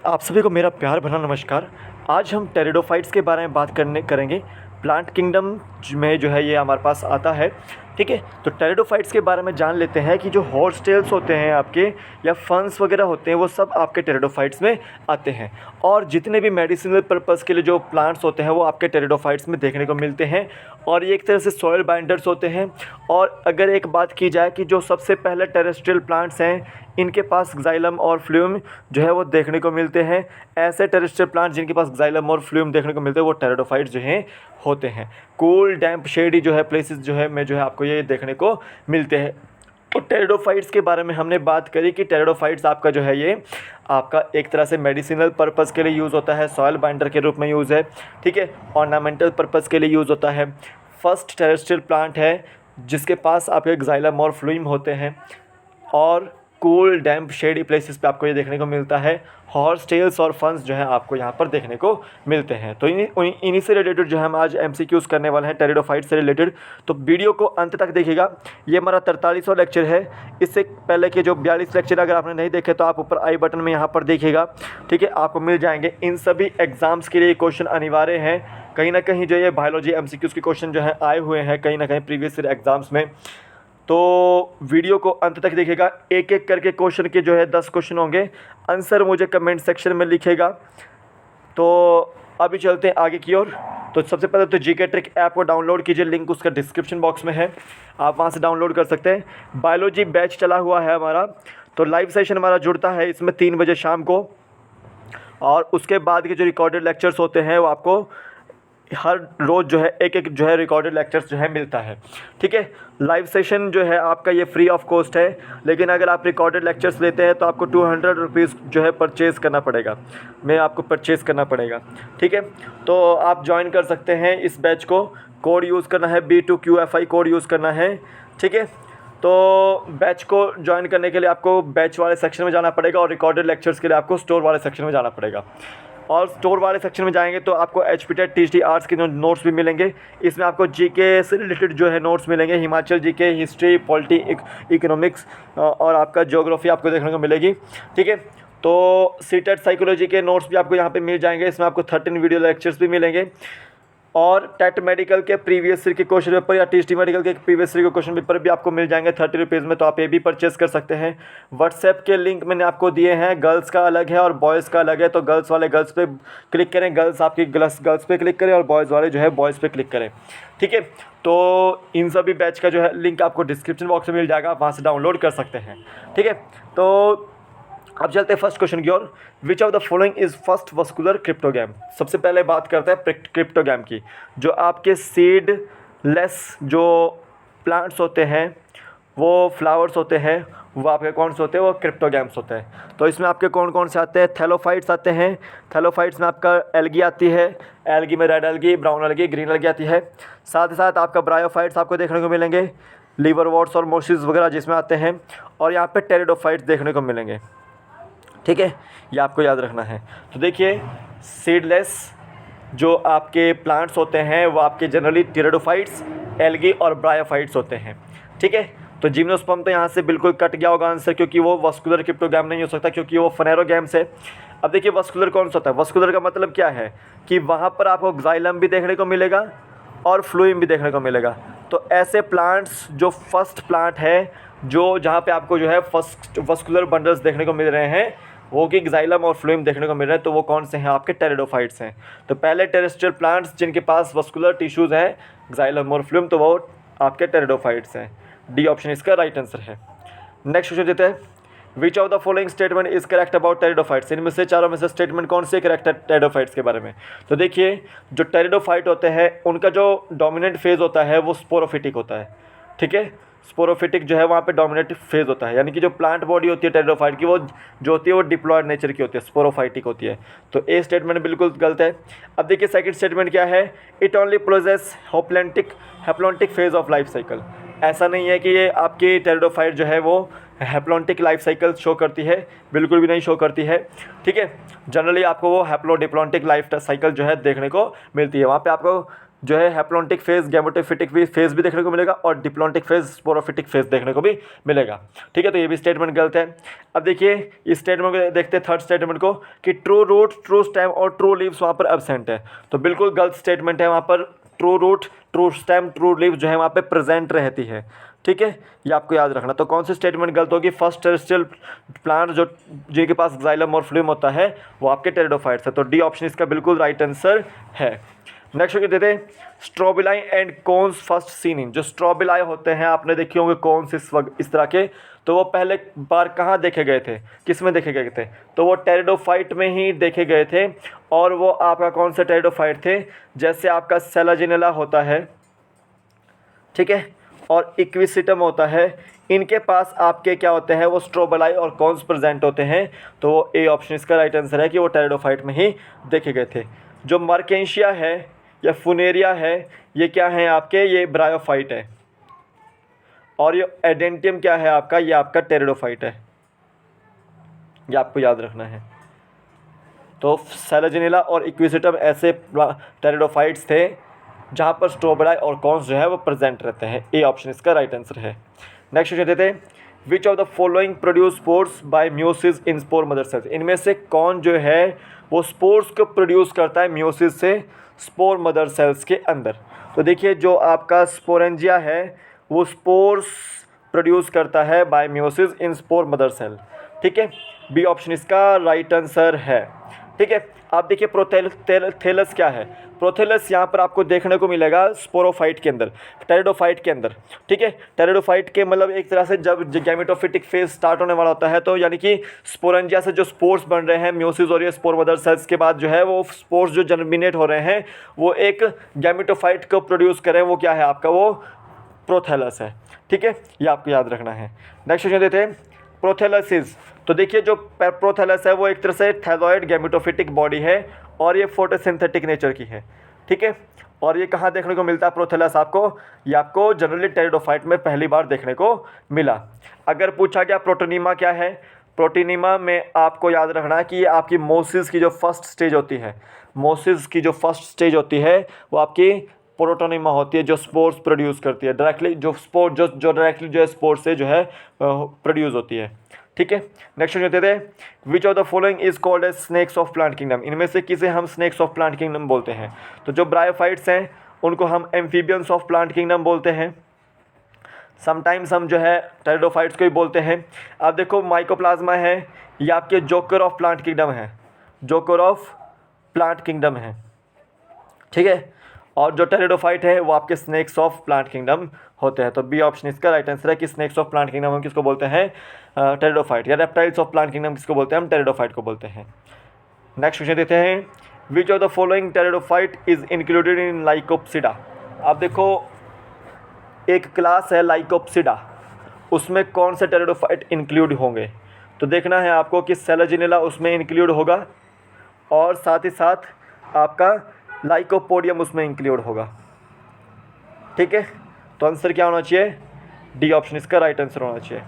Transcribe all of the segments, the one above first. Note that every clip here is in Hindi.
आप सभी को मेरा प्यार भरा नमस्कार। आज हम टेरिडोफाइट्स के बारे में बात करेंगे। प्लांट किंगडम में जो है ये हमारे पास आता है, ठीक है। तो टेरिडोफाइट्स के बारे में जान लेते हैं कि जो हॉर्सटेल्स होते हैं आपके या फंस वगैरह होते हैं वो सब आपके टेरिडोफाइट्स में आते हैं। और जितने भी मेडिसिनल पर्पज़ के लिए जो प्लांट्स होते हैं वो आपके टेरिडोफाइट्स में देखने को मिलते हैं। और ये एक तरह से सॉइल बाइंडर्स होते हैं। और अगर एक बात की जाए कि जो सबसे पहले टेरेस्ट्रियल प्लांट्स हैं इनके पास जाइलम और फ्लूम जो है वो देखने को मिलते हैं। ऐसे टेरेस्ट्रियल प्लांट जिनके पास जाइलम और फ्लूम देखने को मिलते हैं वो टेरिडोफाइट्स जो हैं होते हैं। कूल डैम्प शेडी जो है प्लेसेस जो है में जो है आपको ये देखने को मिलते हैं। तो टेरिडोफाइट्स के बारे में हमने बात करी कि टेरिडोफाइट्स आपका जो है ये आपका एक तरह से मेडिसिनल पर्पज़ के लिए यूज़ होता है, सॉइल बाइंडर के रूप में यूज़ है, ठीक है। ऑर्नामेंटल पर्पज़ के लिए यूज़ होता है। फर्स्ट टेरेस्ट्रियल प्लांट है जिसके पास आपके जाइलम और फ्लूम होते हैं। और कूल डैम्प शेडी प्लेसेस पे आपको ये देखने को मिलता है। हॉर्सटेल्स और फंस जो है आपको यहाँ पर देखने को मिलते हैं। तो इन्हीं से रिलेटेड जो है हम आज एमसीक्यूज़ करने वाले हैं टेरिडोफाइट से रिलेटेड। तो वीडियो को अंत तक देखिएगा। ये हमारा 43वां लेक्चर है। इससे पहले के जो 42 लेक्चर अगर आपने नहीं देखे तो आप ऊपर आई बटन में यहाँ पर देखिएगा, ठीक है, आपको मिल जाएंगे। इन सभी एग्ज़ाम्स के लिए क्वेश्चन अनिवार्य हैं। कहीं ना कहीं जो ये बायोलॉजी एमसीक्यूज़ के क्वेश्चन जो है आए हुए हैं कहीं ना कहीं प्रीवियस एग्ज़ाम्स में। तो वीडियो को अंत तक देखिएगा। एक एक करके क्वेश्चन के जो है 10 क्वेश्चन होंगे। आंसर मुझे कमेंट सेक्शन में लिखेगा। तो अभी चलते हैं आगे की ओर। तो सबसे पहले तो जीके ट्रिक ऐप को डाउनलोड कीजिए, लिंक उसका डिस्क्रिप्शन बॉक्स में है, आप वहां से डाउनलोड कर सकते हैं। बायोलॉजी बैच चला हुआ है हमारा, तो लाइव सेशन हमारा जुड़ता है इसमें 3 बजे शाम को। और उसके बाद के जो रिकॉर्डेड लेक्चर्स होते हैं वो आपको हर रोज़ जो है एक जो है रिकॉर्डेड लेक्चर्स जो है मिलता है, ठीक है। लाइव सेशन जो है आपका ये फ्री ऑफ कॉस्ट है, लेकिन अगर आप रिकॉर्डेड लेक्चर्स लेते हैं तो आपको 200 रुपीज़ जो है परचेज़ करना पड़ेगा, आपको परचेज़ करना पड़ेगा, ठीक है। तो आप ज्वाइन कर सकते हैं इस बैच को। कोड यूज़ करना है B2QFI कोड यूज़ करना है, ठीक है। तो बैच को ज्वाइन करने के लिए आपको बैच वाले सेक्शन में जाना पड़ेगा और रिकॉर्डेड लेक्चर्स के लिए आपको स्टोर वाले सेक्शन में जाना पड़ेगा। और स्टोर वाले सेक्शन में जाएंगे तो आपको HPTET TGT आर्ट्स के जो नोट्स भी मिलेंगे। इसमें आपको जीके से रिलेटेड जो है नोट्स मिलेंगे, Himachal GK, history, polity, economics और आपका ज्योग्राफी आपको देखने को मिलेगी, ठीक है। तो सीटेट साइकोलॉजी के नोट्स भी आपको यहाँ पे मिल जाएंगे। इसमें आपको 13 वीडियो लेक्चर्स भी मिलेंगे। और टेट मेडिकल के प्रीवियस ईयर के क्वेश्चन पेपर या टीएसटी मेडिकल के प्रीवियस ईयर के क्वेश्चन पेपर भी आपको मिल जाएंगे 30 रुपीज़ में, तो आप ये भी परचेस कर सकते हैं। व्हाट्सएप के लिंक मैंने आपको दिए हैं, गर्ल्स का अलग है और बॉयज़ का अलग है। तो गर्ल्स वाले गर्ल्स पे क्लिक करें, गर्ल्स आपकी गर्ल्स पे क्लिक करें और बॉयज़ वाले जो है बॉयज़ पे क्लिक करें, ठीक है। तो इन सभी बैच का जो है लिंक आपको डिस्क्रिप्शन बॉक्स में मिल जाएगा, आप वहाँ से डाउनलोड कर सकते हैं, ठीक है। तो अब चलते हैं फर्स्ट क्वेश्चन की ओर। Which of the following is first vascular cryptogam. सबसे पहले बात करते हैं क्रिप्टोगैम की। जो आपके सीड लेस जो प्लांट्स होते हैं वो फ्लावर्स होते हैं वो आपके कौन से होते हैं, वो क्रिप्टोगैम्स होते हैं। तो इसमें आपके कौन कौन से आते हैं, थैलोफाइट्स आते हैं। थैलोफाइट्स में आपका एल्गी आती है, एल्गी में red algae, brown algae, green algae आती है। साथ ही साथ आपका ब्रायोफाइट्स आपको देखने को मिलेंगे, लीवरवॉर्ट्स और मोसिस वगैरह जिसमें आते हैं। और यहाँ पे टेरिडोफाइट्स देखने को मिलेंगे, ठीक है, ये आपको याद रखना है। तो देखिए सीडलेस जो आपके प्लांट्स होते हैं वो आपके जनरली टेरिडोफाइट्स, एल्गी और ब्रायोफाइट्स होते हैं, ठीक है। तो जिम्नोस्पर्म तो यहाँ से बिल्कुल कट गया होगा आंसर, क्योंकि वो वस्कुलर क्रिप्टोगैम नहीं हो सकता, क्योंकि वो फनेरोगैम्स है। अब देखिए वस्कुलर कौन सा होता है। वस्कुलर का मतलब क्या है कि वहाँ पर आपको जाइलम भी देखने को मिलेगा और फ्लूइम भी देखने को मिलेगा। तो ऐसे प्लांट्स जो फर्स्ट प्लांट है जो जहाँ पे आपको जो है फर्स्ट वस्कुलर बंडल्स देखने को मिल रहे हैं वो कि जाइलम और फ्लूइम देखने को मिल रहे हैं, तो वो कौन से हैं, आपके टेरिडोफाइट्स हैं। तो पहले टेरेस्ट्रियल प्लांट्स जिनके पास वस्कुलर टिश्यूज़ हैं जाइलम और फ्लूइम, तो वो आपके टेरिडोफाइट्स हैं। डी ऑप्शन इसका राइट आंसर है। नेक्स्ट क्वेश्चन देते हैं। Which of the following statement is correct about pteridophytes. इनमें से चारों में से स्टेटमेंट कौन से करेक्ट है टेरिडोफाइट्स के बारे में। तो देखिए जो टेरिडोफाइट होते हैं उनका जो डोमिनेंट फेज होता है वो स्पोरोफिटिक होता है, ठीक है। स्पोरोफिटिक जो है वहाँ पे डोमिनेट फेज होता है, यानी कि जो प्लांट बॉडी होती है टेरिडोफाइट की वो जो होती है वो डिप्लॉयड नेचर की होती है, स्पोरोफाइटिक होती है। तो ए स्टेटमेंट बिल्कुल गलत है। अब देखिए सेकंड स्टेटमेंट क्या है, it only process haplontic phase of life cycle. ऐसा नहीं है कि ये आपकी टेरिडोफाइट जो है वो हैप्लॉन्टिक लाइफ साइकिल शो करती है, बिल्कुल भी नहीं शो करती है, ठीक है। जनरली आपको वो हैप्लोडिप्लॉन्टिक लाइफ साइकिल जो है देखने को मिलती है। वहाँ पे आपको जो है हैप्लॉन्टिक फेज, गैमेटोफिटिक फेज भी देखने को मिलेगा और डिप्लॉन्टिक फेज, स्पोरोफिटिक फेज देखने को भी मिलेगा। ठीक है, तो ये भी स्टेटमेंट गलत है। अब देखिए इस स्टेटमेंट को देखते हैं, थर्ड स्टेटमेंट को, कि ट्रू रूट, ट्रू स्टेम और ट्रू लीव्स वहाँ पर एब्सेंट है। तो बिल्कुल गलत स्टेटमेंट है, वहाँ पर true root, true stem, true leaf जो है वहाँ पे प्रेजेंट रहती है। ठीक है, ये आपको याद रखना। तो कौन सी स्टेटमेंट गलत होगी? फर्स्ट टेरेस्ट्रियल प्लांट जो जिनके पास जाइलम और फ्लूम होता है वो आपके टेरिडोफाइट्स है। तो डी ऑप्शन इसका बिल्कुल राइट आंसर है। नेक्स्ट क्या देते हैं, strobili and cones first seen in. जो स्ट्रोबिलाई होते हैं आपने देखे होंगे कोन्स इस तरह के, तो वो पहले बार कहाँ देखे गए थे, किस में देखे गए थे? तो वो टेरिडोफाइट में ही देखे गए थे। और वो आपका कौन से टेरिडोफाइट थे? जैसे आपका सेलाजिनेला होता है, ठीक है, और इक्विसिटम होता है, इनके पास आपके क्या होते हैं, वो स्ट्रोबलाई और कॉन्स प्रेजेंट होते हैं। तो वो ए ऑप्शन इसका राइट आंसर है कि वो टेरिडोफाइट में ही देखे गए थे। जो मर्केंशिया है या फुनेरिया है, ये क्या है आपके, ये ब्रायोफाइट है। और ये एडेंटियम क्या है आपका, ये आपका टेरिडोफाइट है। ये आपको याद रखना है। तो सेलाजिनेला और इक्विसिटम ऐसे टेरिडोफाइट्स थे जहाँ पर स्ट्रोबलाई और कॉन्स जो है वो प्रेजेंट रहते हैं। ए ऑप्शन इसका राइट आंसर है। नेक्स्ट क्वेश्चन देते हैं, which of the following produce spores by meiosis in spore mother cells. इनमें से कौन जो है वो स्पोर्स को प्रोड्यूस करता है म्यूसिस से स्पोर मदर सेल्स के अंदर? तो देखिए जो आपका स्पोरेंजिया है वो स्पोर्स प्रोड्यूस करता है bye meiosis in spore mother cell. ठीक है, बी ऑप्शन इसका राइट आंसर है। ठीक है, आप देखिए प्रोथेलस क्या है। प्रोथेलस यहाँ पर आपको देखने को मिलेगा स्पोरोफाइट के अंदर, टेरिडोफाइट के अंदर। ठीक है, टेरिडोफाइट के मतलब एक तरह से जब गैमेटोफिटिक फेज स्टार्ट होने वाला होता है, तो यानी कि स्पोरेंजिया से जो स्पोर्स बन रहे हैं म्यूसिस और ये स्पोर मदर सेल्स के बाद जो है वो स्पोर्स जो जर्मिनेट हो रहे हैं वो एक गैमेटोफाइट को प्रोड्यूस करें, वो क्या है आपका, वो प्रोथेलस है। ठीक है, ये आपको याद रखना है। नेक्स्ट क्वेश्चन देते हैं, प्रोथेलसिस। तो देखिए जो प्रोथेलस है वो एक तरह से थैलॉइड गैमेटोफिटिक बॉडी है और ये फोटोसिंथेटिक नेचर की है। ठीक है, और ये कहाँ देखने को मिलता है प्रोथेलस आपको? ये आपको जनरली टेरिडोफाइट में पहली बार देखने को मिला। अगर पूछा गया प्रोटोनीमा क्या है, प्रोटोनीमा में आपको याद रखना है कि ये आपकी मोसिस की जो फर्स्ट स्टेज होती है, मोसिस की जो फर्स्ट स्टेज होती है वो आपकी प्रोटोनीमा होती है, जो स्पोर्स प्रोड्यूस करती है डायरेक्टली, जो स्पोर जो डायरेक्टली जो है स्पोर्स से जो है प्रोड्यूस होती है। ठीक है, नेक्स्ट क्वेश्चन देते हैं, which of the following is called as snakes of plant kingdom. इनमें से किसे हम स्नेक्स ऑफ प्लांट किंगडम बोलते हैं? तो जो ब्रायोफाइट्स हैं उनको हम एम्फीबियंस ऑफ प्लांट किंगडम बोलते हैं। समटाइम्स हम जो है टेरिडोफाइट्स को ही बोलते हैं। अब देखो माइकोप्लाज्मा है, ये आपके जोकर ऑफ प्लांट किंगडम है, जोकर ऑफ प्लांट किंगडम है। ठीक है, और जो टेरिडोफाइट है वो आपके स्नेक्स ऑफ प्लांट किंगडम होते हैं। तो बी ऑप्शन इसका राइट आंसर है कि स्नेक्स ऑफ प्लांट किंगडम हम किसको बोलते हैं, टेरिडोफाइट, या रेप्टाइल्स ऑफ प्लांट किंगडम किसको बोलते हैं, हम टेरिडोफाइट को बोलते हैं। नेक्स्ट क्वेश्चन देते हैं, which of the following pteridophyte is included in Lycopsida. आप देखो एक क्लास है लाइकोप्सिडा, उसमें कौन से टेरिडोफाइट इंक्लूड होंगे? तो देखना है आपको कि सेलाजिनेला उसमें इंक्लूड होगा और साथ ही साथ आपका लाइकोपोडियम उसमें इंक्लूड होगा। ठीक है, तो आंसर क्या होना चाहिए? डी ऑप्शन इसका राइट आंसर होना चाहिए।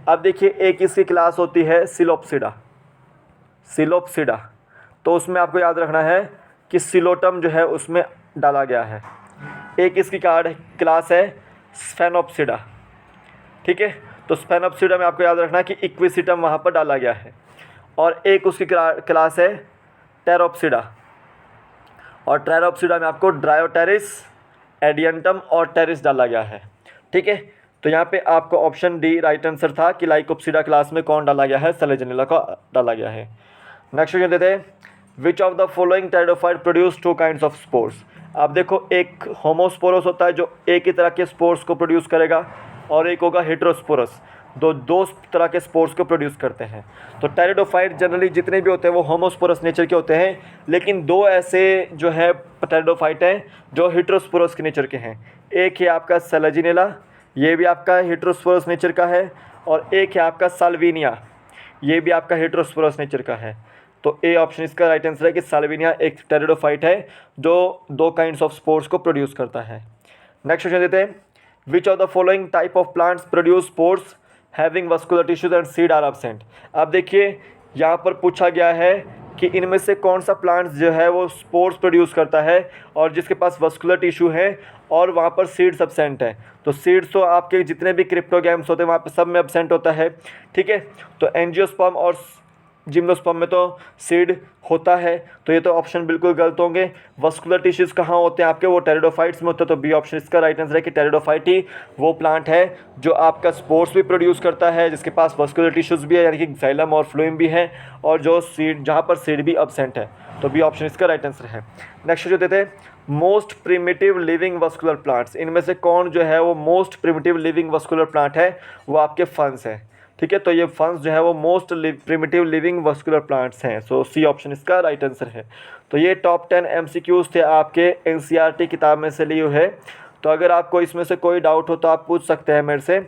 अब देखिए एक इसकी क्लास होती है सिलोप्सिडा, सिलोप्सिडा, तो उसमें आपको याद रखना है कि सिलोटम जो है उसमें डाला गया है। एक इसकी क्लास है स्फेनोप्सिडा। ठीक है, तो स्फेनोप्सिडा में आपको याद रखना है कि इक्विसिटम वहाँ पर डाला गया है। और एक उसकी क्लास है टेरोप्सिडा, और टेरोप्सिडा में आपको ड्रायोटेरिस, एडियंटम और टेरिस डाला गया है। ठीक है, तो यहाँ पे आपको ऑप्शन डी राइट आंसर था कि लाइकोप्सिडा क्लास में कौन डाला गया है, सेलेजिनेला को डाला गया है। नेक्स्ट क्वेश्चन देते हैं, which of the following pteridophyte produce two kinds of spores. आप देखो एक होमोस्पोरस होता है जो एक ही तरह के स्पोर्स को प्रोड्यूस करेगा, और एक होगा हेटेरोस्पोरस, दो तरह के स्पोर्स को प्रोड्यूस करते हैं। तो टेरिडोफाइट जनरली जितने भी होते हैं वो होमोस्पोरस नेचर के होते हैं, लेकिन दो ऐसे जो है टेरिडोफाइट हैं जो हेटेरोस्पोरस के नेचर के हैं। एक है आपका सेलाजिनेला, ये भी आपका हेटेरोस्पोरस नेचर का है, और एक है आपका साल्विनिया, ये भी आपका हेटेरोस्पोरस नेचर का है। तो ए ऑप्शन इसका राइट आंसर है कि साल्विनिया एक टेरिडोफाइट है जो दो काइंड्स ऑफ स्पोर्स को प्रोड्यूस करता है। नेक्स्ट क्वेश्चन देते हैं, which of the following type of plants produce spores having vascular tissues and seed are absent. अब देखिए यहाँ पर पूछा गया है कि इनमें से कौन सा प्लांट जो है वो स्पोर्स प्रोड्यूस करता है और जिसके पास वस्कुलर टिश्यू है और वहाँ पर सीड्स एब्सेंट है। तो सीड्स तो आपके जितने भी क्रिप्टोगैम्स होते हैं वहाँ पर सब में एब्सेंट होता है, ठीक है। तो एंजियोस्पर्म और जिम्नोस्पर्म में तो सीड होता है, तो ये तो ऑप्शन बिल्कुल गलत होंगे। वस्कुलर टिश्यूज़ कहाँ होते हैं आपके, वो टेरिडोफाइट्स में होते हैं, तो बी ऑप्शन इसका राइट आंसर है कि टेरिडोफाइट ही वो प्लांट है जो आपका स्पोर्स भी प्रोड्यूस करता है, जिसके पास वस्कुलर टिश्यूज़ भी है यानी कि जाइलम और फ्लोएम भी है, और जो सीड जहाँ पर सीड भी एब्सेंट है, तो बी ऑप्शन इसका राइट आंसर है। नेक्स्ट जो देते हैं most primitive living vascular plants, इनमें से कौन जो है वो most primitive living vascular plant है, वो आपके फंस है, ठीक है। तो ये फंस जो है वो most primitive living vascular plants हैं, सो सी ऑप्शन इसका राइट आंसर है। तो ये टॉप 10 MCQs थे आपके NCERT किताब में से लिए हुए। तो अगर आपको इसमें से कोई डाउट हो तो आप पूछ सकते हैं मेरे से,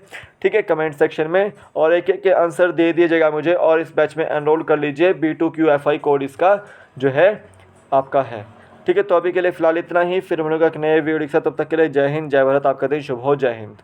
ठीक है, कमेंट सेक्शन में, और एक एक के आंसर दे दीजिएगा मुझे, और इस बैच में एनरोल कर लीजिए। B2QFI कोड इसका जो है आपका है, ठीक है। तो अभी के लिए फ़िलहाल इतना ही, फिर हम लोग एक नए वीडियो के साथ, तब तक के लिए जय हिंद, जय भारत, आपका दिन शुभ हो, जय हिंद।